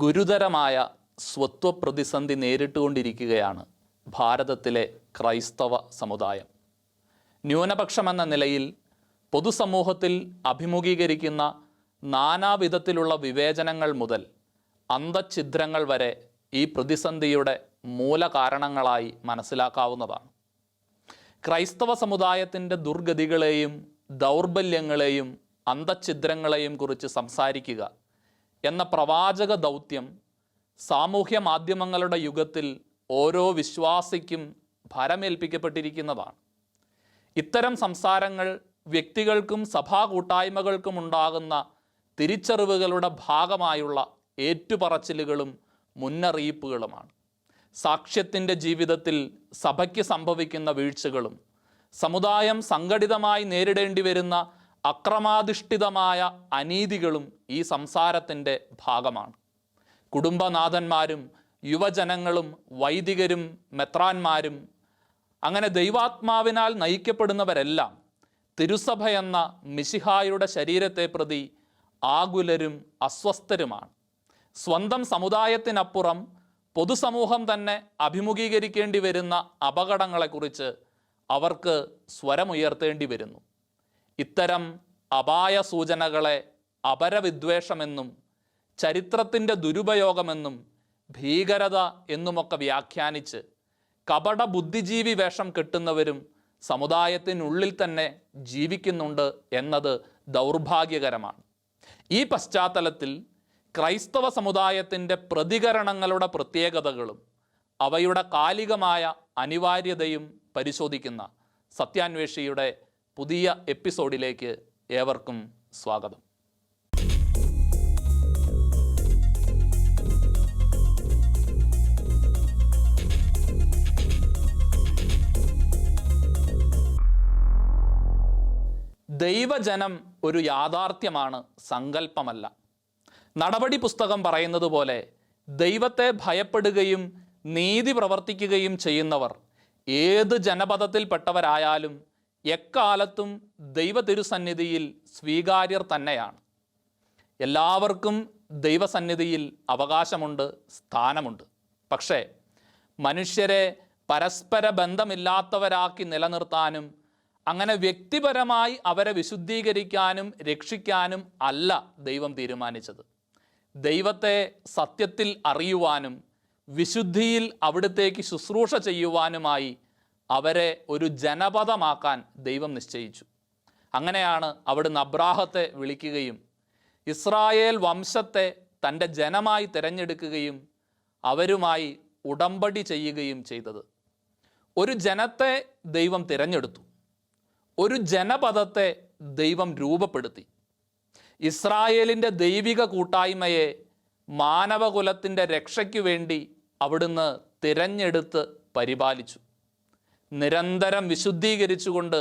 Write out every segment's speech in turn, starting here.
ഗുരുതരമായ സ്വത്വ പ്രതിസന്ധി നേരിട്ടുകൊണ്ടിരിക്കുകയാണ് ഭാരതത്തിലെ ക്രൈസ്തവ സമുദായം. ന്യൂനപക്ഷമെന്ന നിലയിൽ പൊതുസമൂഹത്തിൽ അഭിമുഖീകരിക്കുന്ന നാനാവിധത്തിലുള്ള വിവേചനങ്ങൾ മുതൽ അന്തഛിദ്രങ്ങൾ വരെ ഈ പ്രതിസന്ധിയുടെ മൂലകാരണങ്ങളായി മനസ്സിലാക്കാവുന്നതാണ്. ക്രൈസ്തവ സമുദായത്തിൻ്റെ ദുർഗതികളെയും ദൗർബല്യങ്ങളെയും അന്തഛിദ്രങ്ങളെയും കുറിച്ച് സംസാരിക്കുക എന്ന പ്രവാചക ദൗത്യം സാമൂഹ്യ മാധ്യമങ്ങളുടെ യുഗത്തിൽ ഓരോ വിശ്വാസിക്കും ഭരമേൽപ്പിക്കപ്പെട്ടിരിക്കുന്നതാണ്. ഇത്തരം സംസാരങ്ങൾ വ്യക്തികൾക്കും സഭാ കൂട്ടായ്മകൾക്കും ഉണ്ടാകുന്ന തിരിച്ചറിവുകളുടെ ഭാഗമായുള്ള ഏറ്റുപറച്ചിലുകളും മുന്നറിയിപ്പുകളുമാണ്. സാക്ഷ്യത്തിൻ്റെ ജീവിതത്തിൽ സഭയ്ക്ക് സംഭവിക്കുന്ന വീഴ്ചകളും സമുദായം സംഘടിതമായി നേരിടേണ്ടി വരുന്ന അക്രമാധിഷ്ഠിതമായ അനീതികളും ഈ സംസാരത്തിൻ്റെ ഭാഗമാണ്. കുടുംബനാഥന്മാരും യുവജനങ്ങളും വൈദികരും മെത്രാന്മാരും അങ്ങനെ ദൈവാത്മാവിനാൽ നയിക്കപ്പെടുന്നവരെല്ലാം തിരുസഭ എന്ന മിശിഹായുടെ ശരീരത്തെ പ്രതി ആകുലരും അസ്വസ്ഥരുമാണ്. സ്വന്തം സമുദായത്തിനപ്പുറം പൊതുസമൂഹം തന്നെ അഭിമുഖീകരിക്കേണ്ടി വരുന്ന അപകടങ്ങളെക്കുറിച്ച് അവർക്ക് സ്വരമുയർത്തേണ്ടി വരുന്നു. ഇത്തരം അപായ സൂചനകളെ അപരവിദ്വേഷമെന്നും ചരിത്രത്തിൻ്റെ ദുരുപയോഗമെന്നും ഭീകരത എന്നുമൊക്കെ വ്യാഖ്യാനിച്ച് കപട ബുദ്ധിജീവി വേഷം കെട്ടുന്നവരും സമുദായത്തിനുള്ളിൽ തന്നെ ജീവിക്കുന്നുണ്ട് എന്നത് ദൗർഭാഗ്യകരമാണ്. ഈ പശ്ചാത്തലത്തിൽ ക്രൈസ്തവ സമുദായത്തിൻ്റെ പ്രതികരണങ്ങളുടെ പ്രത്യേകതകളും അവയുടെ കാലികമായ അനിവാര്യതയും പരിശോധിക്കുന്ന സത്യാന്വേഷിയുടെ പുതിയ എപ്പിസോഡിലേക്ക് ഏവർക്കും സ്വാഗതം. ദൈവജനം ഒരു യാഥാർത്ഥ്യമാണ്, സങ്കല്പമല്ല. നടപടി പുസ്തകം പറയുന്നത് പോലെ ദൈവത്തെ ഭയപ്പെടുകയും നീതി പ്രവർത്തിക്കുകയും ചെയ്യുന്നവർ ഏത് ജനപദത്തിൽപ്പെട്ടവരായാലും എക്കാലത്തും ദൈവ തിരുസന്നിധിയിൽ സ്വീകാര്യർ തന്നെയാണ്. എല്ലാവർക്കും ദൈവസന്നിധിയിൽ അവകാശമുണ്ട്, സ്ഥാനമുണ്ട്. പക്ഷേ മനുഷ്യരെ പരസ്പര ബന്ധമില്ലാത്തവരാക്കി നിലനിർത്താനും അങ്ങനെ വ്യക്തിപരമായി അവരെ വിശുദ്ധീകരിക്കാനും രക്ഷിക്കാനും അല്ല ദൈവം തീരുമാനിച്ചത്. ദൈവത്തെ സത്യത്തിൽ അറിയുവാനും വിശുദ്ധിയിൽ അവിടുത്തേക്ക് ശുശ്രൂഷ ചെയ്യുവാനുമായി അവരെ ഒരു ജനപദമാക്കാൻ ദൈവം നിശ്ചയിച്ചു. അങ്ങനെയാണ് അവിടുന്ന് അബ്രാഹത്തെ വിളിക്കുകയും ഇസ്രായേൽ വംശത്തെ തൻ്റെ ജനമായി തിരഞ്ഞെടുക്കുകയും അവരുമായി ഉടമ്പടി ചെയ്യുകയും ചെയ്തത്. ഒരു ജനത്തെ ദൈവം തിരഞ്ഞെടുത്തു, ഒരു ജനപദത്തെ ദൈവം രൂപപ്പെടുത്തി. ഇസ്രായേലിൻ്റെ ദൈവിക കൂട്ടായ്മയെ മാനവകുലത്തിൻ്റെ രക്ഷയ്ക്കു വേണ്ടി അവിടുന്ന് തിരഞ്ഞെടുത്ത് പരിപാലിച്ചു. നിരന്തരം വിശുദ്ധീകരിച്ചുകൊണ്ട്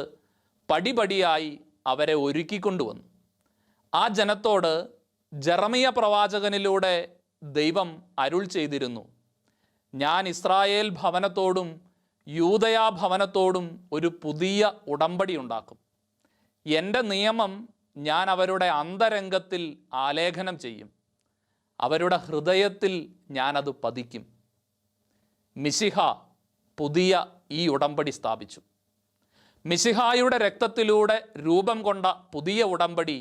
പടിപടിയായി അവരെ ഒരുക്കിക്കൊണ്ടുവന്നു. ആ ജനത്തോട് ജെറമിയ പ്രവാചകനിലൂടെ ദൈവം അരുൾ ചെയ്തിരുന്നു, ഞാൻ ഇസ്രായേൽ ഭവനത്തോടും യൂദയാ ഭവനത്തോടും ഒരു പുതിയ ഉടമ്പടി ഉണ്ടാക്കും. എൻ്റെ നിയമം ഞാൻ അവരുടെ അന്തരംഗത്തിൽ ആലേഖനം ചെയ്യും, അവരുടെ ഹൃദയത്തിൽ ഞാനത് പതിക്കും. മിശിഹ പുതിയ ഈ ഉടമ്പടി സ്ഥാപിച്ചു. മിശിഹായുടെ രക്തത്തിലൂടെ രൂപം കൊണ്ട പുതിയ ഉടമ്പടി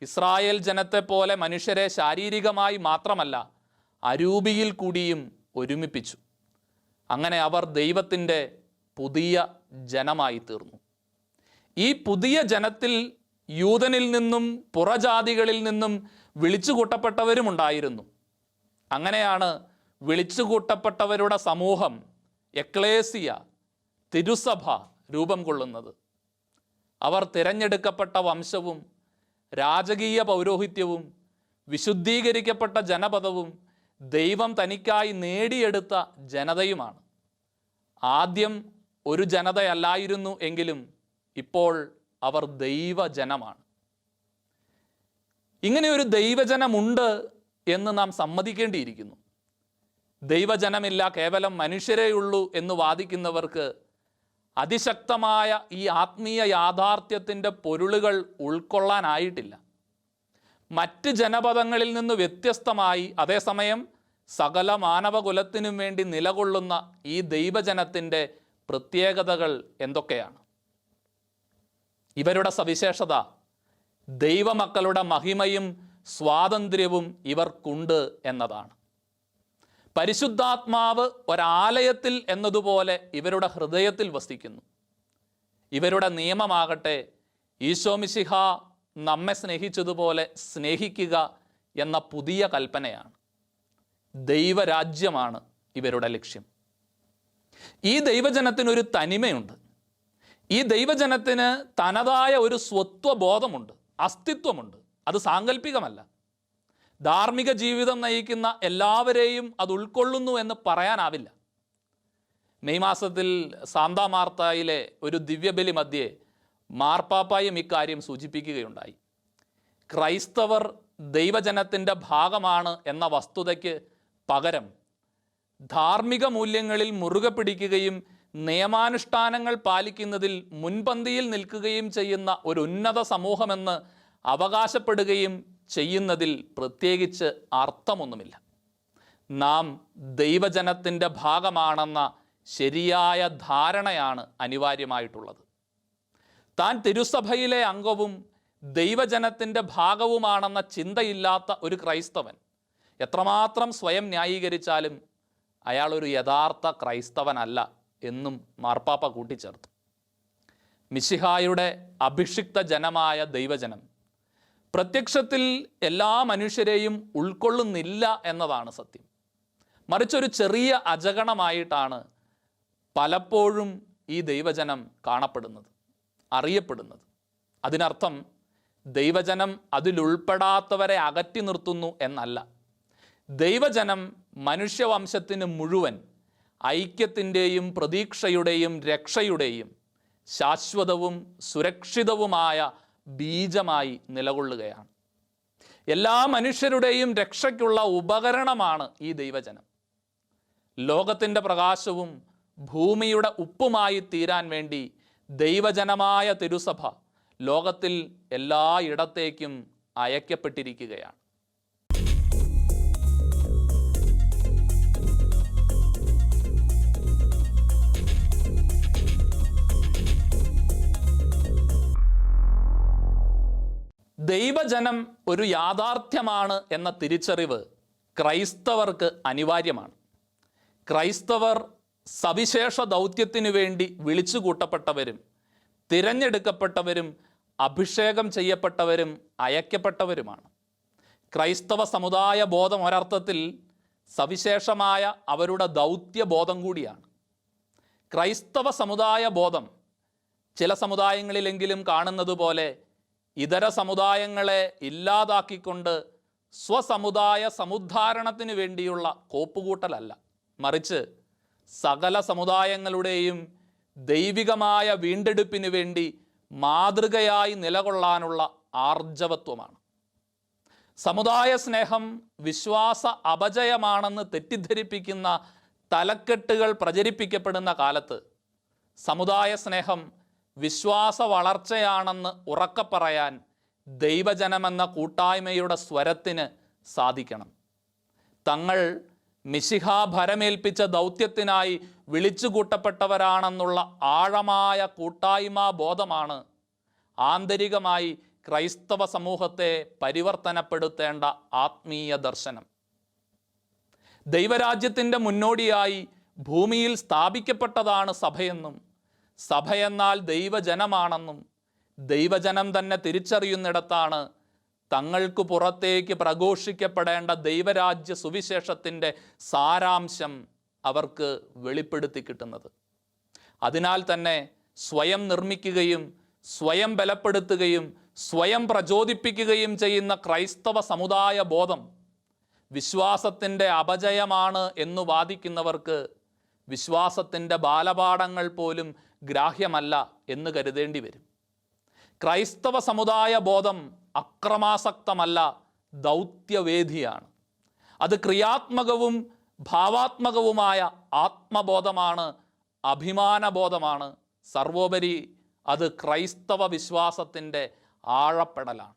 ഇസ്രായേൽ ജനത്തെ പോലെ മനുഷ്യരെ ശാരീരികമായി മാത്രമല്ല അരൂപിയിൽ കൂടിയും ഒരുമിപ്പിച്ചു. അങ്ങനെ അവർ ദൈവത്തിൻ്റെ പുതിയ ജനമായി തീർന്നു. ഈ പുതിയ ജനത്തിൽ യൂതനിൽ നിന്നും പുറജാതികളിൽ നിന്നും വിളിച്ചുകൂട്ടപ്പെട്ടവരുമുണ്ടായിരുന്നു. അങ്ങനെയാണ് വിളിച്ചുകൂട്ടപ്പെട്ടവരുടെ സമൂഹം, എക്ലേസിയ, തിരുസഭ രൂപം കൊള്ളുന്നത്. അവർ തിരഞ്ഞെടുക്കപ്പെട്ട വംശവും രാജകീയ പൗരോഹിത്യവും വിശുദ്ധീകരിക്കപ്പെട്ട ജനപദവും ദൈവം തനിക്കായി നേടിയെടുത്ത ജനതയുമാണ്. ആദ്യം ഒരു ജനതയല്ലായിരുന്നു എങ്കിലും ഇപ്പോൾ അവർ ദൈവജനമാണ്. ഇങ്ങനെയൊരു ദൈവജനമുണ്ട് എന്ന് നാം സമ്മതിക്കേണ്ടിയിരിക്കുന്നു. ദൈവജനമില്ല, കേവലം മനുഷ്യരേയുള്ളൂ എന്ന് വാദിക്കുന്നവർക്ക് അതിശക്തമായ ഈ ആത്മീയ യാഥാർത്ഥ്യത്തിൻ്റെ പൊരുളുകൾ ഉൾക്കൊള്ളാനായിട്ടില്ല. മറ്റ് ജനപദങ്ങളിൽ നിന്ന് വ്യത്യസ്തമായി, അതേസമയം സകല മാനവകുലത്തിനും വേണ്ടി നിലകൊള്ളുന്ന ഈ ദൈവജനത്തിൻ്റെ പ്രത്യേകതകൾ എന്തൊക്കെയാണ്? ഇവരുടെ സവിശേഷത ദൈവമക്കളുടെ മഹിമയും സ്വാതന്ത്ര്യവും ഇവർക്കുണ്ട് എന്നതാണ്. പരിശുദ്ധാത്മാവ് ഒരാലയത്തിൽ എന്നതുപോലെ ഇവരുടെ ഹൃദയത്തിൽ വസിക്കുന്നു. ഇവരുടെ നിയമമാകട്ടെ ഈശോമിശിഹ നമ്മെ സ്നേഹിച്ചതുപോലെ സ്നേഹിക്കുക എന്ന പുതിയ കൽപ്പനയാണ്. ദൈവരാജ്യമാണ് ഇവരുടെ ലക്ഷ്യം. ഈ ദൈവജനത്തിനൊരു തനിമയുണ്ട്. ഈ ദൈവജനത്തിന് തനതായ ഒരു സ്വത്വബോധമുണ്ട്, അസ്തിത്വമുണ്ട്. അത് സാങ്കല്പികമല്ല. ധാർമ്മിക ജീവിതം നയിക്കുന്ന എല്ലാവരെയും അത് ഉൾക്കൊള്ളുന്നു എന്ന് പറയാനാവില്ല. മെയ് മാസത്തിൽ സാന്താ മാർത്തായിലെ ഒരു ദിവ്യബലി മധ്യേ മാർപ്പാപ്പായും ഇക്കാര്യം സൂചിപ്പിക്കുകയുണ്ടായി. ക്രൈസ്തവർ ദൈവജനത്തിൻ്റെ ഭാഗമാണ് എന്ന വസ്തുതയ്ക്ക് പകരം ധാർമ്മിക മൂല്യങ്ങളിൽ മുറുകെ പിടിക്കുകയും നിയമാനുഷ്ഠാനങ്ങൾ പാലിക്കുന്നതിൽ മുൻപന്തിയിൽ നിൽക്കുകയും ചെയ്യുന്ന ഒരു ഉന്നത സമൂഹമെന്ന് അവകാശപ്പെടുകയും ചെയ്യുന്നതിൽ പ്രത്യേകിച്ച് അർത്ഥമൊന്നുമില്ല. നാം ദൈവജനത്തിൻ്റെ ഭാഗമാണെന്ന ശരിയായ ധാരണയാണ് അനിവാര്യമായിട്ടുള്ളത്. താൻ തിരുസഭയിലെ അംഗവും ദൈവജനത്തിൻ്റെ ഭാഗവുമാണെന്ന ചിന്തയില്ലാത്ത ഒരു ക്രൈസ്തവൻ എത്രമാത്രം സ്വയം ന്യായീകരിച്ചാലും അയാൾ ഒരു യഥാർത്ഥ ക്രൈസ്തവനല്ല എന്നും മാർപ്പാപ്പ കൂട്ടിച്ചേർത്തു. മിശിഹായുടെ അഭിഷിക്ത ജനമായ ദൈവജനം പ്രത്യക്ഷത്തിൽ എല്ലാ മനുഷ്യരെയും ഉൾക്കൊള്ളുന്നില്ല എന്നതാണ് സത്യം. മറിച്ചൊരു ചെറിയ അജഗണമായിട്ടാണ് പലപ്പോഴും ഈ ദൈവജനം കാണപ്പെടുന്നത്, അറിയപ്പെടുന്നത്. അതിനർത്ഥം ദൈവജനം അതിലുൾപ്പെടാത്തവരെ അകറ്റി നിർത്തുന്നു എന്നല്ല. ദൈവജനം മനുഷ്യവംശത്തിന് മുഴുവൻ ഐക്യത്തിൻ്റെയും പ്രതീക്ഷയുടെയും രക്ഷയുടെയും ശാശ്വതവും സുരക്ഷിതവുമായ ബീജമായി നിലകൊള്ളുകയാണ്. എല്ലാ മനുഷ്യരുടെയും രക്ഷയ്ക്കുള്ള ഉപകരണമാണ് ഈ ദൈവജനം. ലോകത്തിൻ്റെ പ്രകാശവും ഭൂമിയുടെ ഉപ്പുമായി തീരാൻ വേണ്ടി ദൈവജനമായ തിരുസഭ ലോകത്തിൽ എല്ലായിടത്തേക്കും അയക്കപ്പെട്ടിരിക്കുകയാണ്. ദൈവജനം ഒരു യാഥാർത്ഥ്യമാണ് എന്ന തിരിച്ചറിവ് ക്രൈസ്തവർക്ക് അനിവാര്യമാണ്. ക്രൈസ്തവർ സവിശേഷ ദൗത്യത്തിനു വേണ്ടി വിളിച്ചുകൂട്ടപ്പെട്ടവരും തിരഞ്ഞെടുക്കപ്പെട്ടവരും അഭിഷേകം ചെയ്യപ്പെട്ടവരും അയക്കപ്പെട്ടവരുമാണ്. ക്രൈസ്തവ സമുദായ ബോധം ഒരർത്ഥത്തിൽ സവിശേഷമായ അവരുടെ ദൗത്യബോധം കൂടിയാണ്. ക്രൈസ്തവ സമുദായ ബോധം ചില സമുദായങ്ങളിലെങ്കിലും കാണുന്നത് പോലെ ഇതര സമുദായങ്ങളെ ഇല്ലാതാക്കിക്കൊണ്ട് സ്വസമുദായ സമുദ്ധാരണത്തിന് വേണ്ടിയുള്ള കോപ്പുകൂട്ടലല്ല, മറിച്ച് സകല സമുദായങ്ങളുടെയും ദൈവികമായ വീണ്ടെടുപ്പിന് വേണ്ടി മാതൃകയായി നിലകൊള്ളാനുള്ള ആർജവത്വമാണ്. സമുദായ സ്നേഹം വിശ്വാസ അപജയമാണെന്ന് തെറ്റിദ്ധരിപ്പിക്കുന്ന തലക്കെട്ടുകൾ പ്രചരിപ്പിക്കപ്പെടുന്ന കാലത്ത് സമുദായ സ്നേഹം വിശ്വാസ വളർച്ചയാണെന്ന് ഉറക്കെ പറയാൻ ദൈവജനമെന്ന കൂട്ടായ്മയുടെ സ്വരത്തിന് സാധിക്കണം. തങ്ങൾ മിശിഹാ ഭരമേൽപ്പിച്ച ദൗത്യത്തിനായി വിളിച്ചുകൂട്ടപ്പെട്ടവരാണെന്നുള്ള ആഴമായ കൂട്ടായ്മ ബോധമാണ് ആന്തരികമായി ക്രൈസ്തവ സമൂഹത്തെ പരിവർത്തനപ്പെടുത്തേണ്ട ആത്മീയ ദർശനം. ദൈവരാജ്യത്തിൻ്റെ മുന്നോടിയായി ഭൂമിയിൽ സ്ഥാപിക്കപ്പെട്ടതാണ് സഭയെന്നും സഭയെന്നാൽ ദൈവജനമാണെന്നും ദൈവജനം തന്നെ തിരിച്ചറിയുന്നിടത്താണ് തങ്ങൾക്ക് പുറത്തേക്ക് പ്രഘോഷിക്കപ്പെടേണ്ട ദൈവരാജ്യ സുവിശേഷത്തിൻ്റെ സാരാംശം അവർക്ക് വെളിപ്പെടുത്തി കിട്ടുന്നത്. അതിനാൽ തന്നെ സ്വയം നിർമ്മിക്കുകയും സ്വയം ബലപ്പെടുത്തുകയും സ്വയം പ്രചോദിപ്പിക്കുകയും ചെയ്യുന്ന ക്രൈസ്തവ സമുദായ ബോധം വിശ്വാസത്തിൻ്റെ അപജയമാണ് എന്ന് വാദിക്കുന്നവർക്ക് വിശ്വാസത്തിൻ്റെ ബാലപാഠങ്ങൾ പോലും ഗ്രാഹ്യമല്ല എന്ന് കരുതേണ്ടി വരും. ക്രൈസ്തവ സമുദായ ബോധം അക്രമാസക്തമല്ല, ദൗത്യവേദിയാണ്. അത് ക്രിയാത്മകവും ഭാവാത്മകവുമായ ആത്മബോധമാണ്, അഭിമാനബോധമാണ്. സർവോപരി അത് ക്രൈസ്തവ വിശ്വാസത്തിൻ്റെ ആഴപ്പെടലാണ്.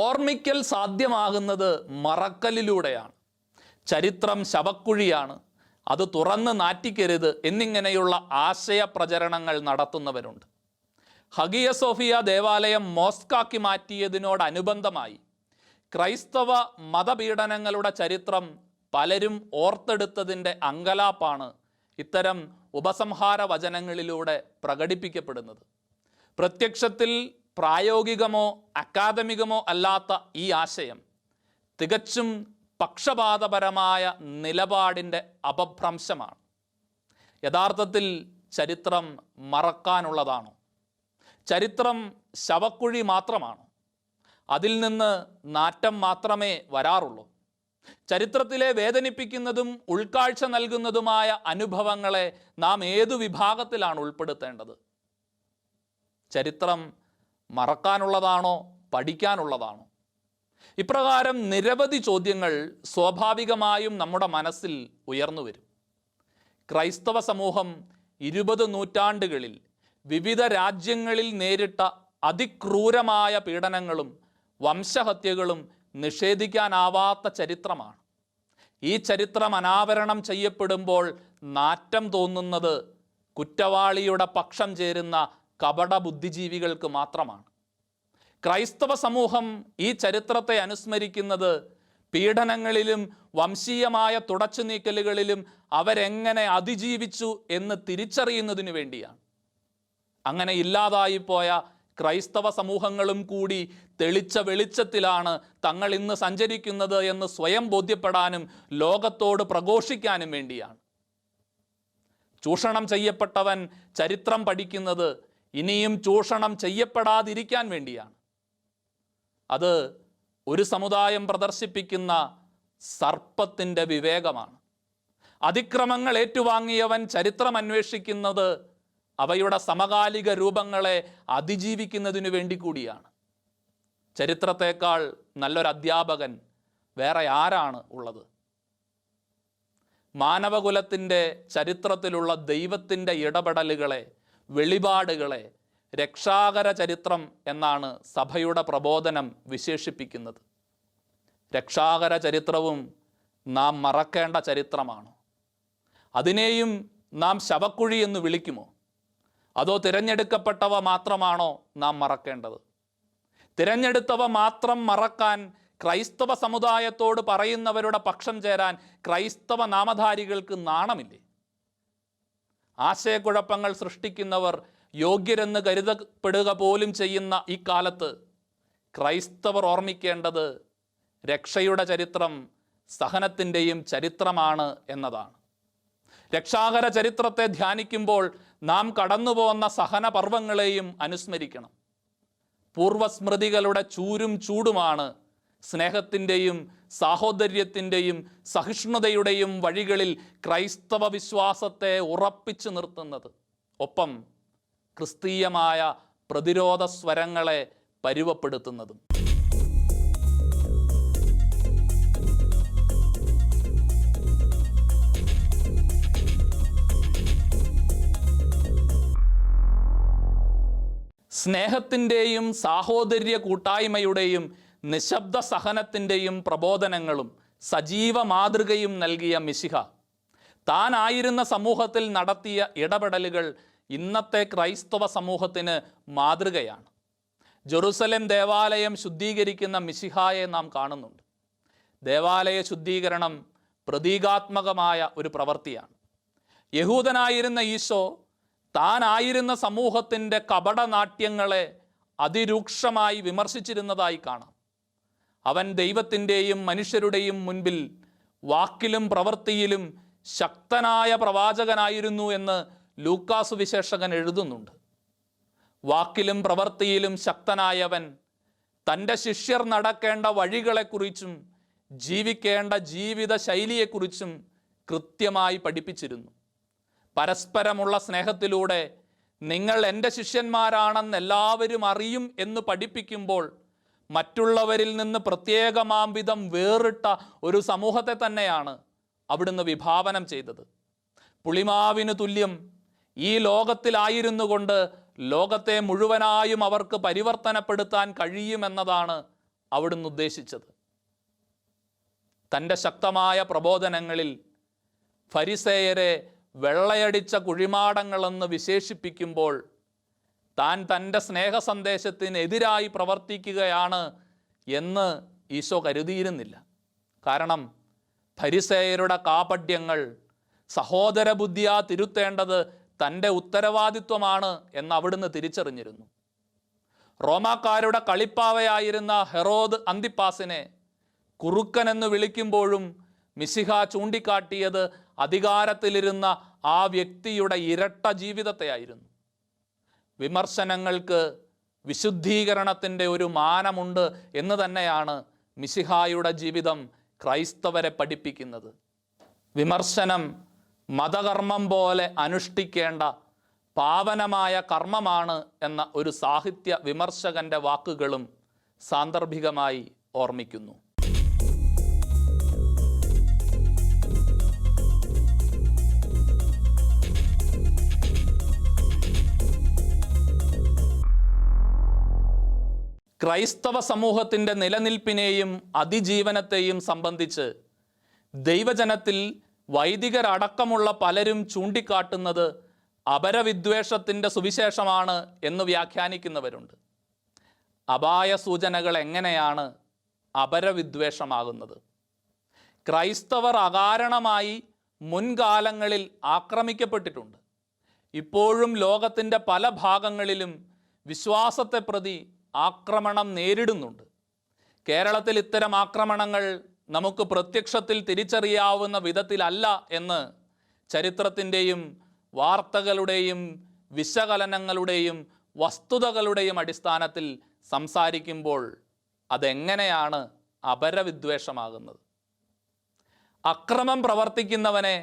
ഓർമ്മിക്കൽ സാധ്യമാകുന്നത് മറക്കലിലൂടെയാണ്. ചരിത്രം ശവക്കുഴിയാണ്, അത് തുറന്ന് നാറ്റിക്കരുത് എന്നിങ്ങനെയുള്ള ആശയപ്രചരണങ്ങൾ നടത്തുന്നവരുണ്ട്. ഹഗിയ സോഫിയ ദേവാലയം മോസ്കാക്കി മാറ്റിയതിനോടനുബന്ധമായി ക്രൈസ്തവ മതപീഡനങ്ങളുടെ ചരിത്രം പലരും ഓർത്തെടുത്തതിൻ്റെ അങ്കലാപ്പാണ് ഇത്തരം ഉപസംഹാര വചനങ്ങളിലൂടെ പ്രകടിപ്പിക്കപ്പെടുന്നത്. പ്രത്യക്ഷത്തിൽ പ്രായോഗികമോ അക്കാദമികമോ അല്ലാത്ത ഈ ആശയം തികച്ചും പക്ഷപാതപരമായ നിലപാടിൻ്റെ അപഭ്രംശമാണ്. യഥാർത്ഥത്തിൽ ചരിത്രം മറക്കാനുള്ളതാണോ? ചരിത്രം ശവക്കുഴി മാത്രമാണോ? അതിൽ നിന്ന് നാറ്റം മാത്രമേ വരാറുള്ളൂ? ചരിത്രത്തിലെ വേദനിപ്പിക്കുന്നതും ഉൾക്കാഴ്ച നൽകുന്നതുമായ അനുഭവങ്ങളെ നാം ഏതു വിഭാഗത്തിലാണ് ഉൾപ്പെടുത്തേണ്ടത്? ചരിത്രം മറക്കാനുള്ളതാണോ പഠിക്കാനുള്ളതാണോ? ഇപ്രകാരം നിരവധി ചോദ്യങ്ങൾ സ്വാഭാവികമായും നമ്മുടെ മനസ്സിൽ ഉയർന്നു വരും. ക്രൈസ്തവ സമൂഹം 20 നൂറ്റാണ്ടുകളിൽ വിവിധ രാജ്യങ്ങളിൽ നേരിട്ട അതിക്രൂരമായ പീഡനങ്ങളും വംശഹത്യകളും നിഷേധിക്കാനാവാത്ത ചരിത്രമാണ്. ഈ ചരിത്രം അനാവരണം ചെയ്യപ്പെടുമ്പോൾ നാറ്റം തോന്നുന്നത് കുറ്റവാളിയുടെ പക്ഷം ചേരുന്ന കപട ബുദ്ധിജീവികൾക്ക് മാത്രമാണ്. ക്രൈസ്തവ സമൂഹം ഈ ചരിത്രത്തെ അനുസ്മരിക്കുന്നത് പീഡനങ്ങളിലും വംശീയമായ തുടച്ചുനീക്കലുകളിലും അവരെങ്ങനെ അതിജീവിച്ചു എന്ന് തിരിച്ചറിയുന്നതിനു വേണ്ടിയാണ്. അങ്ങനെ ഇല്ലാതായിപ്പോയ ക്രൈസ്തവ സമൂഹങ്ങളും കൂടി തെളിച്ച വെളിച്ചത്തിലാണ് തങ്ങൾ ഇന്ന് സഞ്ചരിക്കുന്നത് എന്ന് സ്വയം ബോധ്യപ്പെടാനും ലോകത്തോട് പ്രഘോഷിക്കാനും വേണ്ടിയാണ്. ചൂഷണം ചെയ്യപ്പെട്ടവൻ ചരിത്രം പഠിക്കുന്നത് ഇനിയും ചൂഷണം ചെയ്യപ്പെടാതിരിക്കാൻ വേണ്ടിയാണ്. അത് ഒരു സമുദായം പ്രദർശിപ്പിക്കുന്ന സർപ്പത്തിൻ്റെ വിവേകമാണ്. അതിക്രമങ്ങൾ ഏറ്റുവാങ്ങിയവൻ ചരിത്രം അന്വേഷിക്കുന്നത് അവയുടെ സമകാലിക രൂപങ്ങളെ അതിജീവിക്കുന്നതിനു വേണ്ടി കൂടിയാണ്. ചരിത്രത്തേക്കാൾ നല്ലൊരു അധ്യാപകൻ വേറെ ആരാണ് ഉള്ളത്? മാനവകുലത്തിൻ്റെ ചരിത്രത്തിലുള്ള ദൈവത്തിൻ്റെ ഇടപെടലുകളെ, വെളിപാടുകളെ രക്ഷാകര ചരിത്രം എന്നാണ് സഭയുടെ പ്രബോധനം വിശേഷിപ്പിക്കുന്നത്. രക്ഷാകര ചരിത്രവും നാം മറക്കേണ്ട ചരിത്രമാണോ? അതിനെയും നാം ശവക്കുഴി എന്ന് വിളിക്കുമോ? അതോ തിരഞ്ഞെടുക്കപ്പെട്ടവ മാത്രമാണോ നാം മറക്കേണ്ടത്? തിരഞ്ഞെടുത്തവ മാത്രം മറക്കാൻ ക്രൈസ്തവ സമുദായത്തോട് പറയുന്നവരുടെ പക്ഷം ചേരാൻ ക്രൈസ്തവ നാമധാരികൾക്ക് നാണമില്ലേ? ആശയക്കുഴപ്പങ്ങൾ സൃഷ്ടിക്കുന്നവർ യോഗ്യരെന്ന് കരുതപ്പെടുക പോലും ചെയ്യുന്ന ഈ കാലത്ത് ക്രൈസ്തവർ ഓർമ്മിക്കേണ്ടത് രക്ഷയുടെ ചരിത്രം സഹനത്തിൻ്റെയും ചരിത്രമാണ് എന്നതാണ്. രക്ഷാകര ചരിത്രത്തെ ധ്യാനിക്കുമ്പോൾ നാം കടന്നുപോകുന്ന സഹനപർവങ്ങളെയും അനുസ്മരിക്കണം. പൂർവസ്മൃതികളുടെ ചൂരും ചൂടുമാണ് സ്നേഹത്തിൻ്റെയും സാഹോദര്യത്തിൻ്റെയും സഹിഷ്ണുതയുടെയും വഴികളിൽ ക്രൈസ്തവ വിശ്വാസത്തെ ഉറപ്പിച്ചു നിർത്തുന്നത്. ഒപ്പം ക്രിസ്തീയമായ പ്രതിരോധ സ്വരങ്ങളെ പരുവപ്പെടുത്തുന്നതും. സ്നേഹത്തിൻ്റെയും സാഹോദര്യ കൂട്ടായ്മയുടെയും നിശബ്ദ സഹനത്തിൻ്റെയും പ്രബോധനങ്ങളും സജീവ മാതൃകയും നൽകിയ മിശിഹ താനായിരുന്ന സമൂഹത്തിൽ നടത്തിയ ഇടപെടലുകൾ ഇന്നത്തെ ക്രൈസ്തവ സമൂഹത്തിന് മാതൃകയാണ്. ജെറുസലേം ദേവാലയം ശുദ്ധീകരിക്കുന്ന മിശിഹായെ നാം കാണുന്നുണ്ട്. ദേവാലയ ശുദ്ധീകരണം പ്രതീകാത്മകമായ ഒരു പ്രവൃത്തിയാണ്. യഹൂദനായിരുന്ന ഈശോ താനായിരുന്ന സമൂഹത്തിൻ്റെ കപടനാട്യങ്ങളെ അതിരൂക്ഷമായി വിമർശിച്ചിരുന്നതായി കാണാം. അവൻ ദൈവത്തിൻ്റെയും മനുഷ്യരുടെയും മുൻപിൽ വാക്കിലും പ്രവൃത്തിയിലും ശക്തനായ പ്രവാചകനായിരുന്നു എന്ന് ലൂക്കാസ് സുവിശേഷകൻ എഴുതുന്നുണ്ട്. വാക്കിലും പ്രവൃത്തിയിലും ശക്തനായവൻ തൻ്റെ ശിഷ്യർ നടക്കേണ്ട വഴികളെക്കുറിച്ചും ജീവിക്കേണ്ട ജീവിത ശൈലിയെക്കുറിച്ചും കൃത്യമായി പഠിപ്പിച്ചിരുന്നു. പരസ്പരമുള്ള സ്നേഹത്തിലൂടെ നിങ്ങൾ എൻ്റെ ശിഷ്യന്മാരാണെന്ന് എല്ലാവരും അറിയും എന്ന് പഠിപ്പിക്കുമ്പോൾ മറ്റുള്ളവരിൽ നിന്ന് പ്രത്യേകമാം വിധം വേറിട്ട ഒരു സമൂഹത്തെ തന്നെയാണ് അവിടുന്ന് വിഭാവനം ചെയ്തത്. പുളിമാവിന് തുല്യം ഈ ലോകത്തിലായിരുന്നു കൊണ്ട് ലോകത്തെ മുഴുവനായും അവർക്ക് പരിവർത്തനപ്പെടുത്താൻ കഴിയുമെന്നതാണ് അവിടുന്ന് ഉദ്ദേശിച്ചത്. തൻ്റെ ശക്തമായ പ്രബോധനങ്ങളിൽ ഫരിസേയരെ വെള്ളയടിച്ച കുഴിമാടങ്ങളെന്ന് വിശേഷിപ്പിക്കുമ്പോൾ താൻ തൻ്റെ സ്നേഹ സന്ദേശത്തിനെതിരായി പ്രവർത്തിക്കുകയാണ് എന്ന് ഈശോ കരുതിയിരുന്നില്ല. കാരണം ഫരിസേയരുടെ കാപട്യങ്ങൾ സഹോദര ബുദ്ധിയാ തിരുത്തേണ്ടത് തൻ്റെ ഉത്തരവാദിത്വമാണ് എന്ന് അവിടുന്ന് തിരിച്ചറിഞ്ഞിരുന്നു. റോമാക്കാരുടെ കളിപ്പാവയായിരുന്ന ഹെറോദ് അന്തിപ്പാസിനെ കുറുക്കൻ എന്ന് വിളിക്കുമ്പോഴും മിശിഹ ചൂണ്ടിക്കാട്ടിയത് അധികാരത്തിലിരുന്ന ആ വ്യക്തിയുടെ ഇരട്ട ജീവിതത്തെയായിരുന്നു. വിമർശനങ്ങൾക്ക് വിശുദ്ധീകരണത്തിൻ്റെ ഒരു മാനമുണ്ട് എന്ന് തന്നെയാണ് മിശിഹായുടെ ജീവിതം ക്രൈസ്തവരെ പഠിപ്പിക്കുന്നത്. വിമർശനം മതകർമ്മം പോലെ അനുഷ്ഠിക്കേണ്ട പാവനമായ കർമ്മമാണ് എന്ന ഒരു സാഹിത്യ വിമർശകൻ്റെ വാക്കുകളും സാന്ദർഭികമായി ഓർമ്മിക്കുന്നു. ക്രൈസ്തവ സമൂഹത്തിൻ്റെ നിലനിൽപ്പിനെയും അതിജീവനത്തെയും സംബന്ധിച്ച് ദൈവജനത്തിൽ വൈദികരടക്കമുള്ള പലരും ചൂണ്ടിക്കാട്ടുന്നത് അപരവിദ്വേഷത്തിൻ്റെ സുവിശേഷമാണ് എന്ന് വ്യാഖ്യാനിക്കുന്നവരുണ്ട്. അപായ സൂചനകൾ എങ്ങനെയാണ് അപരവിദ്വേഷമാകുന്നത്? ക്രൈസ്തവർ അകാരണമായി മുൻകാലങ്ങളിൽ ആക്രമിക്കപ്പെട്ടിട്ടുണ്ട്. ഇപ്പോഴും ലോകത്തിൻ്റെ പല ഭാഗങ്ങളിലും വിശ്വാസത്തെ പ്രതി ആക്രമണം നേരിടുന്നുണ്ട്. കേരളത്തിൽ ഇത്തരം ആക്രമണങ്ങൾ നമുക്ക് പ്രത്യക്ഷത്തിൽ തിരിച്ചറിയാവുന്ന വിധത്തിലല്ല എന്ന് ചരിത്രത്തിൻ്റെയും വാർത്തകളുടെയും വിശകലനങ്ങളുടെയും വസ്തുതകളുടെയും അടിസ്ഥാനത്തിൽ സംസാരിക്കുമ്പോൾ അതെങ്ങനെയാണ് അപരവിദ്വേഷമാകുന്നത്? അക്രമം പ്രവർത്തിക്കുന്നവനെ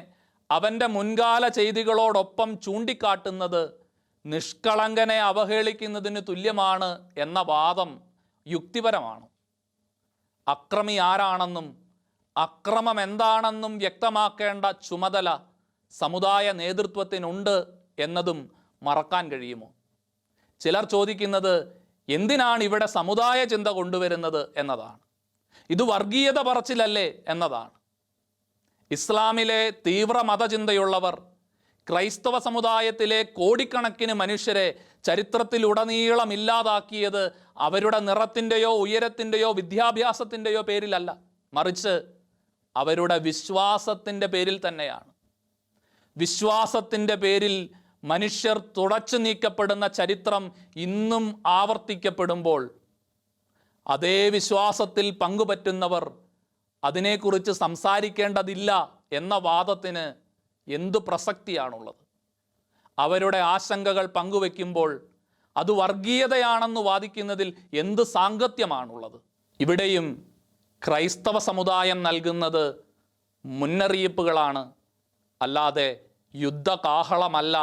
അവൻ്റെ മുൻകാല ചെയ്തികളോടൊപ്പം ചൂണ്ടിക്കാട്ടുന്നത് നിഷ്കളങ്കനെ അവഹേളിക്കുന്നതിന് തുല്യമാണ് എന്ന വാദം യുക്തിപരമാണ്. അക്രമി ആരാണെന്നും അക്രമം എന്താണെന്നും വ്യക്തമാക്കേണ്ട ചുമതല സമുദായ നേതൃത്വത്തിനുണ്ട് എന്നതും മറക്കാൻ കഴിയുമോ? ചിലർ ചോദിക്കുന്നത് എന്തിനാണ് ഇവിടെ സമുദായ ചിന്ത കൊണ്ടുവരുന്നത് എന്നതാണ്. ഇത് വർഗീയത പറച്ചിലല്ലേ എന്നതാണ്. ഇസ്ലാമിലെ തീവ്ര മതചിന്തയുള്ളവർ ക്രൈസ്തവ സമുദായത്തിലെ കോടിക്കണക്കിന് മനുഷ്യരെ ചരിത്രത്തിലുടനീളം ഇല്ലാതാക്കിയത് അവരുടെ നിറത്തിൻ്റെയോ ഉയരത്തിൻ്റെയോ വിദ്യാഭ്യാസത്തിൻ്റെയോ പേരിലല്ല, മറിച്ച് അവരുടെ വിശ്വാസത്തിൻ്റെ പേരിൽ തന്നെയാണ്. വിശ്വാസത്തിൻ്റെ പേരിൽ മനുഷ്യർ തുടച്ചു നീക്കപ്പെടുന്ന ചരിത്രം ഇന്നും ആവർത്തിക്കപ്പെടുമ്പോൾ അതേ വിശ്വാസത്തിൽ പങ്കുപറ്റുന്നവർ അതിനെക്കുറിച്ച് സംസാരിക്കേണ്ടതില്ല എന്ന വാദത്തിന് എന്തു പ്രസക്തിയാണുള്ളത്? അവരുടെ ആശങ്കകൾ പങ്കുവെക്കുമ്പോൾ അത് വർഗീയതയാണെന്ന് വാദിക്കുന്നതിൽ എന്ത് സാങ്കത്യമാണുള്ളത്? ഇവിടെയും ക്രൈസ്തവ സമുദായം നൽകുന്നത് മുന്നറിയിപ്പുകളാണ്, അല്ലാതെ യുദ്ധകാഹളമല്ല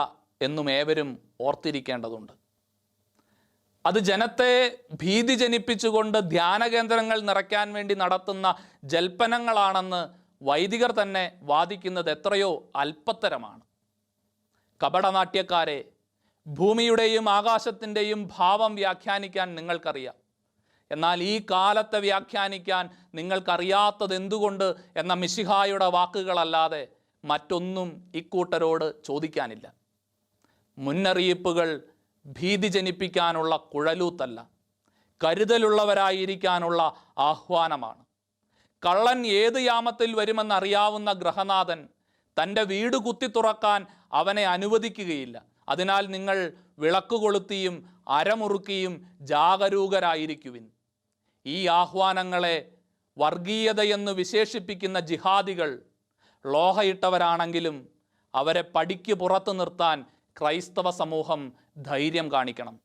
എന്നും ഏവരും ഓർത്തിരിക്കേണ്ടതുണ്ട്. അത് ജനത്തെ ഭീതി ജനിപ്പിച്ചുകൊണ്ട് ധ്യാനകേന്ദ്രങ്ങൾ നിറയ്ക്കാൻ വേണ്ടി നടത്തുന്ന ജൽപ്പനങ്ങളാണെന്ന് വൈദികർ തന്നെ വാദിക്കുന്നത് എത്രയോ അല്പത്തരമാണ്. കപടനാട്യക്കാരെ, ഭൂമിയുടെയും ആകാശത്തിൻ്റെയും ഭാവം വ്യാഖ്യാനിക്കാൻ നിങ്ങൾക്കറിയാം. എന്നാൽ ഈ കാലത്തെ വ്യാഖ്യാനിക്കാൻ നിങ്ങൾക്കറിയാത്തത് എന്തുകൊണ്ട് എന്ന മിശിഹായുടെ വാക്കുകളല്ലാതെ മറ്റൊന്നും ഇക്കൂട്ടരോട് ചോദിക്കാനില്ല. മുന്നറിയിപ്പുകൾ ഭീതി ജനിപ്പിക്കാനുള്ള കുഴലൂത്തല്ല, കരുതലുള്ളവരായിരിക്കാനുള്ള ആഹ്വാനമാണ്. കള്ളൻ ഏത് യാമത്തിൽ വരുമെന്നറിയാവുന്ന ഗ്രഹനാഥൻ തൻ്റെ വീട് കുത്തി തുറക്കാൻ അവനെ അനുവദിക്കുകയില്ല. അതിനാൽ നിങ്ങൾ വിളക്ക് കൊളുത്തിയും അരമുറുക്കിയും ജാഗരൂകരായിരിക്കുവിൻ. ഈ ആഹ്വാനങ്ങളെ വർഗീയതയെന്ന് വിശേഷിപ്പിക്കുന്ന ജിഹാദികൾ ലോഹയിട്ടവരാണെങ്കിലും അവരെ പടിക്ക് പുറത്തു നിർത്താൻ ക്രൈസ്തവ സമൂഹം ധൈര്യം കാണിക്കണം.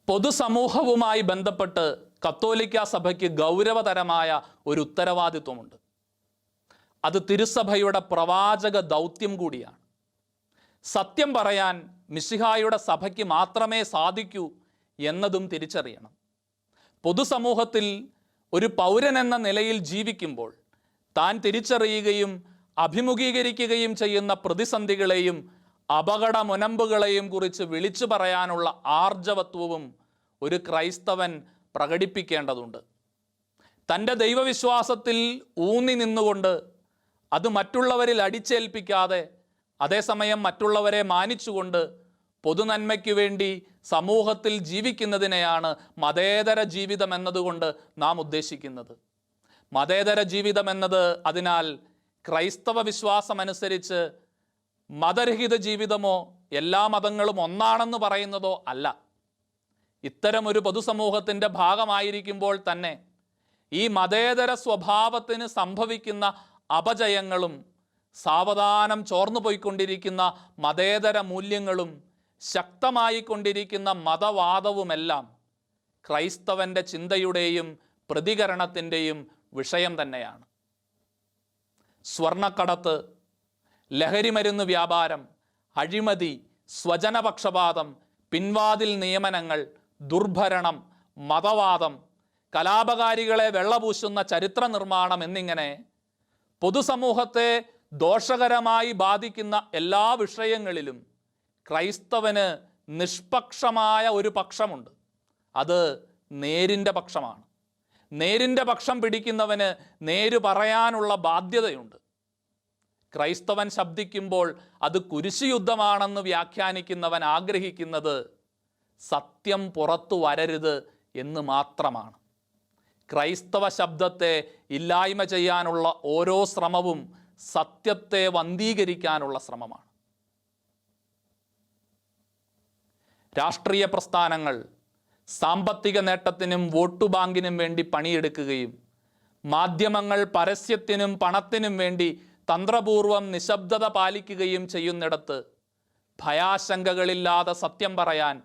പൊതുസമൂഹവുമായി ബന്ധപ്പെട്ട് കത്തോലിക്ക സഭയ്ക്ക് ഗൗരവതരമായ ഒരു ഉത്തരവാദിത്വമുണ്ട്. അത് തിരുസഭയുടെ പ്രവാചക ദൗത്യം കൂടിയാണ്. സത്യം പറയാൻ മിശിഹായുടെ സഭയ്ക്ക് മാത്രമേ സാധിക്കൂ എന്നതും തിരിച്ചറിയണം. പൊതുസമൂഹത്തിൽ ഒരു പൗരൻ എന്ന നിലയിൽ ജീവിക്കുമ്പോൾ താൻ തിരിച്ചറിയുകയും അഭിമുഖീകരിക്കുകയും ചെയ്യുന്ന പ്രതിസന്ധികളെയും അപകട മുനമ്പുകളെയും കുറിച്ച് വിളിച്ചു പറയാനുള്ള ആർജവത്വവും ഒരു ക്രൈസ്തവൻ പ്രകടിപ്പിക്കേണ്ടതുണ്ട്. തൻ്റെ ദൈവവിശ്വാസത്തിൽ ഊന്നി നിന്നുകൊണ്ട് അത് മറ്റുള്ളവരിൽ അടിച്ചേൽപ്പിക്കാതെ, അതേസമയം മറ്റുള്ളവരെ മാനിച്ചുകൊണ്ട് പൊതുനന്മയ്ക്ക് വേണ്ടി സമൂഹത്തിൽ ജീവിക്കുന്നതിനെയാണ് മതേതര ജീവിതം എന്നതുകൊണ്ട് നാം ഉദ്ദേശിക്കുന്നത്. മതേതര ജീവിതം എന്നത് അതിനാൽ ക്രൈസ്തവ വിശ്വാസമനുസരിച്ച് മതരഹിത ജീവിതമോ എല്ലാ മതങ്ങളും ഒന്നാണെന്ന് പറയുന്നതോ അല്ല. ഇത്തരമൊരു പൊതുസമൂഹത്തിൻ്റെ ഭാഗമായിരിക്കുമ്പോൾ തന്നെ ഈ മതേതര സ്വഭാവത്തിന് സംഭവിക്കുന്ന അപജയങ്ങളും സാവധാനം ചോർന്നു പോയിക്കൊണ്ടിരിക്കുന്ന മതേതര മൂല്യങ്ങളും ശക്തമായി കൊണ്ടിരിക്കുന്ന മതവാദവുമെല്ലാം ക്രൈസ്തവൻ്റെ ചിന്തയുടെയും പ്രതികരണത്തിൻ്റെയും വിഷയം തന്നെയാണ്. സ്വർണ്ണക്കടത്ത്, ലഹരിമരുന്ന് വ്യാപാരം, അഴിമതി, സ്വജനപക്ഷപാതം, പിൻവാതിൽ നിയമനങ്ങൾ, ദുർഭരണം, മതവാദം, കലാപകാരികളെ വെള്ളപൂശുന്ന ചരിത്ര നിർമ്മാണം എന്നിങ്ങനെ പൊതുസമൂഹത്തെ ദോഷകരമായി ബാധിക്കുന്ന എല്ലാ വിഷയങ്ങളിലും ക്രൈസ്തവന് നിഷ്പക്ഷമായ ഒരു പക്ഷമുണ്ട്. അത് നേരിൻ്റെ പക്ഷമാണ്. നേരിൻ്റെ പക്ഷം പിടിക്കുന്നവന് നേര് പറയാനുള്ള ബാധ്യതയുണ്ട്. ക്രൈസ്തവൻ ശബ്ദിക്കുമ്പോൾ അത് കുരിശുയുദ്ധമാണെന്ന് വ്യാഖ്യാനിക്കുന്നവൻ ആഗ്രഹിക്കുന്നത് സത്യം പുറത്തു വരരുത് എന്ന് മാത്രമാണ്. ക്രൈസ്തവ ശബ്ദത്തെ ഇല്ലായ്മ ചെയ്യാനുള്ള ഓരോ ശ്രമവും സത്യത്തെ വന്ധീകരിക്കാനുള്ള ശ്രമമാണ്. രാഷ്ട്രീയ പ്രസ്ഥാനങ്ങൾ സാമ്പത്തിക നേട്ടത്തിനും വോട്ടു ബാങ്കിനും വേണ്ടി പണിയെടുക്കുകയും മാധ്യമങ്ങൾ പരസ്യത്തിനും പണത്തിനും വേണ്ടി തന്ത്രപൂർവം നിശബ്ദത പാലിക്കുകയും ചെയ്യുന്നിടത്ത് ഭയാശങ്കകളില്ലാതെ സത്യം പറയാൻ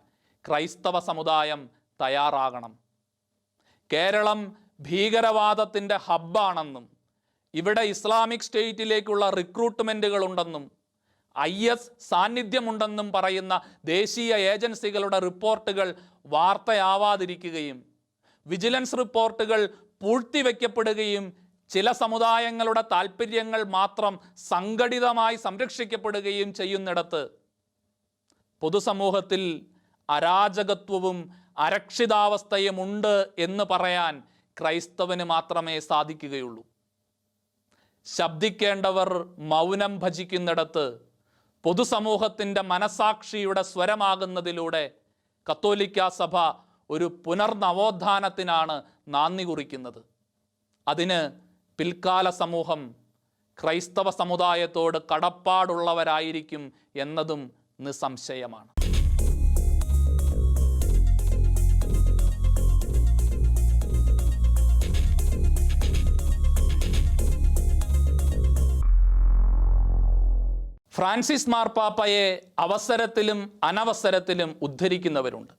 ക്രൈസ്തവ സമുദായം തയ്യാറാകണം. കേരളം ഭീകരവാദത്തിൻ്റെ ഹബ്ബാണെന്നും ഇവിടെ ഇസ്ലാമിക് സ്റ്റേറ്റിലേക്കുള്ള റിക്രൂട്ട്മെൻറ്റുകളുണ്ടെന്നും IS സാന്നിധ്യമുണ്ടെന്നും പറയുന്ന ദേശീയ ഏജൻസികളുടെ റിപ്പോർട്ടുകൾ വാർത്തയാവാതിരിക്കുകയും വിജിലൻസ് റിപ്പോർട്ടുകൾ പൂഴ്ത്തിവെക്കപ്പെടുകയും ചില സമുദായങ്ങളുടെ താൽപ്പര്യങ്ങൾ മാത്രം സംഘടിതമായി സംരക്ഷിക്കപ്പെടുകയും ചെയ്യുന്നിടത്ത് പൊതുസമൂഹത്തിൽ അരാജകത്വവും അരക്ഷിതാവസ്ഥയും ഉണ്ട് എന്ന് പറയാൻ ക്രൈസ്തവന് മാത്രമേ സാധിക്കുകയുള്ളൂ. ശബ്ദിക്കേണ്ടവർ മൗനം ഭജിക്കുന്നിടത്ത് പൊതുസമൂഹത്തിൻ്റെ മനസാക്ഷിയുടെ സ്വരമാകുന്നതിലൂടെ കത്തോലിക്കാ സഭ ഒരു പുനർനവോത്ഥാനത്തിനാണ് നാന്ദി കുറിക്കുന്നത്. അതിന് പിൽക്കാല സമൂഹം ക്രൈസ്തവ സമുദായത്തോട് കടപ്പാടുള്ളവരായിരിക്കും എന്നതും നിസ്സംശയമാണ്. ഫ്രാൻസിസ് മാർപ്പാപ്പയെ അവസരത്തിലും അനവസരത്തിലും ഉദ്ധരിക്കുന്നവരുണ്ട്.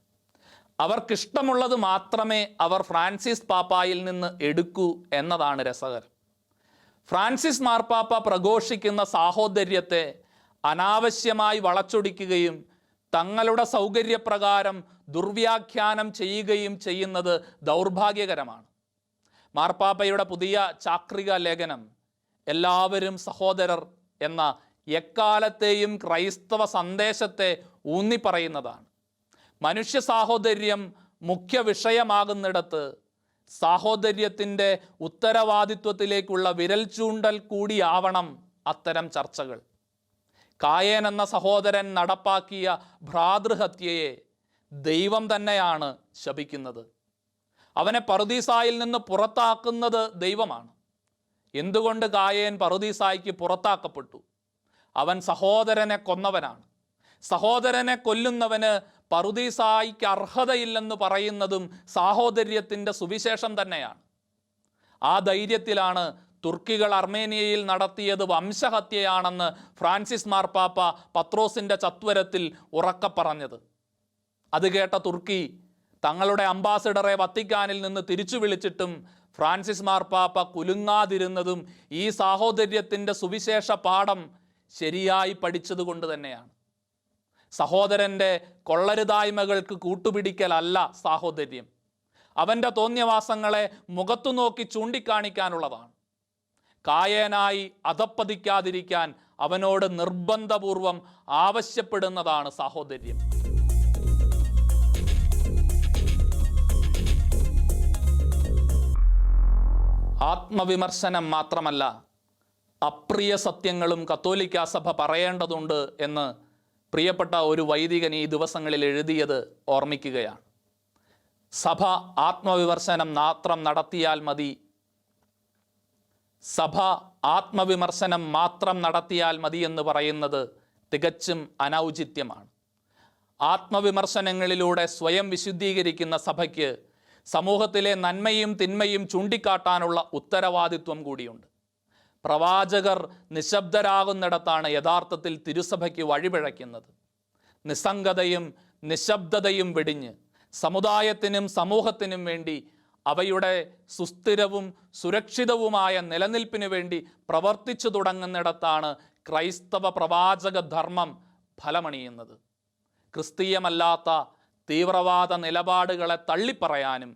അവർക്കിഷ്ടമുള്ളത് മാത്രമേ അവർ ഫ്രാൻസിസ് പാപ്പായിൽ നിന്ന് എടുക്കൂ എന്നതാണ് രസകരം. ഫ്രാൻസിസ് മാർപ്പാപ്പ പ്രഘോഷിക്കുന്ന സാഹോദര്യത്തെ അനാവശ്യമായി വളച്ചൊടിക്കുകയും തങ്ങളുടെ സൗകര്യപ്രകാരം ദുർവ്യാഖ്യാനം ചെയ്യുകയും ചെയ്യുന്നത് ദൗർഭാഗ്യകരമാണ്. മാർപ്പാപ്പയുടെ പുതിയ ചാക്രിക ലേഖനം എല്ലാവരും സഹോദരർ എന്ന എക്കാലത്തെയും ക്രൈസ്തവ സന്ദേശത്തെ ഊന്നിപ്പറയുന്നതാണ്. മനുഷ്യ സാഹോദര്യം മുഖ്യ വിഷയമാകുന്നിടത്ത് സാഹോദര്യത്തിൻ്റെ ഉത്തരവാദിത്വത്തിലേക്കുള്ള വിരൽ ചൂണ്ടൽ കൂടിയാവണം അത്തരം ചർച്ചകൾ. കായേൻ എന്ന സഹോദരൻ നടപ്പാക്കിയ ഭ്രാതൃഹത്യയെ ദൈവം തന്നെയാണ് ശപിക്കുന്നത്. അവനെ പറുദീസായിൽ നിന്ന് പുറത്താക്കുന്നത് ദൈവമാണ്. എന്തുകൊണ്ട് കായേൻ പറുദീസായ്ക്ക് പുറത്താക്കപ്പെട്ടു? അവൻ സഹോദരനെ കൊന്നവനാണ്. സഹോദരനെ കൊല്ലുന്നവന് പറുദീസായിക്ക് അർഹതയില്ലെന്ന് പറയുന്നതും സാഹോദര്യത്തിൻ്റെ സുവിശേഷം തന്നെയാണ്. ആ ധൈര്യത്തിലാണ് തുർക്കികൾ അർമേനിയയിൽ നടത്തിയത് വംശഹത്യയാണെന്ന് ഫ്രാൻസിസ് മാർപ്പാപ്പ പത്രോസിൻ്റെ ചത്വരത്തിൽ ഉറക്കെ പറഞ്ഞത്. അത് കേട്ട തുർക്കി തങ്ങളുടെ അംബാസിഡറെ വത്തിക്കാനിൽ നിന്ന് തിരിച്ചു വിളിച്ചിട്ടും ഫ്രാൻസിസ് മാർപ്പാപ്പ കുലുങ്ങാതിരുന്നതും ഈ സാഹോദര്യത്തിൻ്റെ സുവിശേഷ പാഠം ശരിയായി പഠിച്ചതുകൊണ്ട് തന്നെയാണ്. സഹോദരൻ്റെ കൊള്ളരുതായ്മകൾക്ക് കൂട്ടുപിടിക്കലല്ല സാഹോദര്യം. അവൻ്റെ തോന്നിയവാസങ്ങളെ മുഖത്തു നോക്കി ചൂണ്ടിക്കാണിക്കാനുള്ളതാണ്. കായേനായി അധപ്പതിക്കാതിരിക്കാൻ അവനോട് നിർബന്ധപൂർവം ആവശ്യപ്പെടുന്നതാണ് സാഹോദര്യം. ആത്മവിമർശനം മാത്രമല്ല, അപ്രിയ സത്യങ്ങളും കത്തോലിക്കാ സഭ പറയേണ്ടതുണ്ട് എന്ന് പ്രിയപ്പെട്ട ഒരു വൈദികൻ ഈ ദിവസങ്ങളിൽ എഴുതിയത് ഓർമ്മിക്കുകയാണ്. സഭ ആത്മവിമർശനം മാത്രം നടത്തിയാൽ മതി, സഭ ആത്മവിമർശനം മാത്രം നടത്തിയാൽ മതി എന്ന് പറയുന്നത് തികച്ചും അനൗചിത്യമാണ്. ആത്മവിമർശനങ്ങളിലൂടെ സ്വയം വിശുദ്ധീകരിക്കുന്ന സഭയ്ക്ക് സമൂഹത്തിലെ നന്മയും തിന്മയും ചൂണ്ടിക്കാട്ടാനുള്ള ഉത്തരവാദിത്വം കൂടിയുണ്ട്. പ്രവാചകർ നിശബ്ദരാകുന്നിടത്താണ് യഥാർത്ഥത്തിൽ തിരുസഭയ്ക്ക് വഴിപിഴയ്ക്കുന്നത്. നിസ്സംഗതയും നിശബ്ദതയും വെടിഞ്ഞ് സമുദായത്തിനും സമൂഹത്തിനും വേണ്ടി അവയുടെ സുസ്ഥിരവും സുരക്ഷിതവുമായ നിലനിൽപ്പിനു വേണ്ടി പ്രവർത്തിച്ചു തുടങ്ങുന്നിടത്താണ് ക്രൈസ്തവ പ്രവാചക ധർമ്മം ഫലമണിയുന്നത്. ക്രിസ്തീയമല്ലാത്ത തീവ്രവാദ നിലപാടുകളെ തള്ളിപ്പറയാനും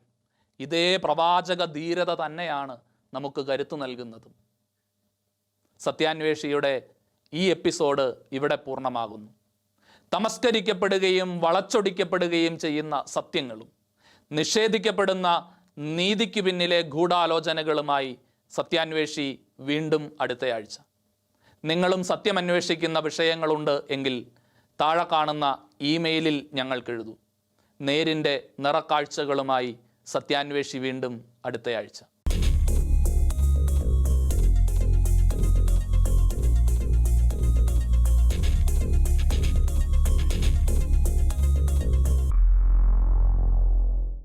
ഇതേ പ്രവാചക ധീരത തന്നെയാണ് നമുക്ക് കരുത്തു നൽകുന്നതും. സത്യാന്വേഷിയുടെ ഈ എപ്പിസോഡ് ഇവിടെ പൂർണ്ണമാകുന്നു. തമസ്കരിക്കപ്പെടുകയും വളച്ചൊടിക്കപ്പെടുകയും ചെയ്യുന്ന സത്യങ്ങളും നിഷേധിക്കപ്പെടുന്ന നീതിക്ക് പിന്നിലെ ഗൂഢാലോചനകളുമായി സത്യാന്വേഷി വീണ്ടും അടുത്തയാഴ്ച. നിങ്ങളും സത്യം അന്വേഷിക്കുന്ന വിഷയങ്ങളുണ്ട് എങ്കിൽ താഴെ കാണുന്ന ഇമെയിലിൽ ഞങ്ങൾക്കെഴുതൂ. നേരിൻ്റെ നിറക്കാഴ്ചകളുമായി സത്യാന്വേഷി വീണ്ടും അടുത്തയാഴ്ച.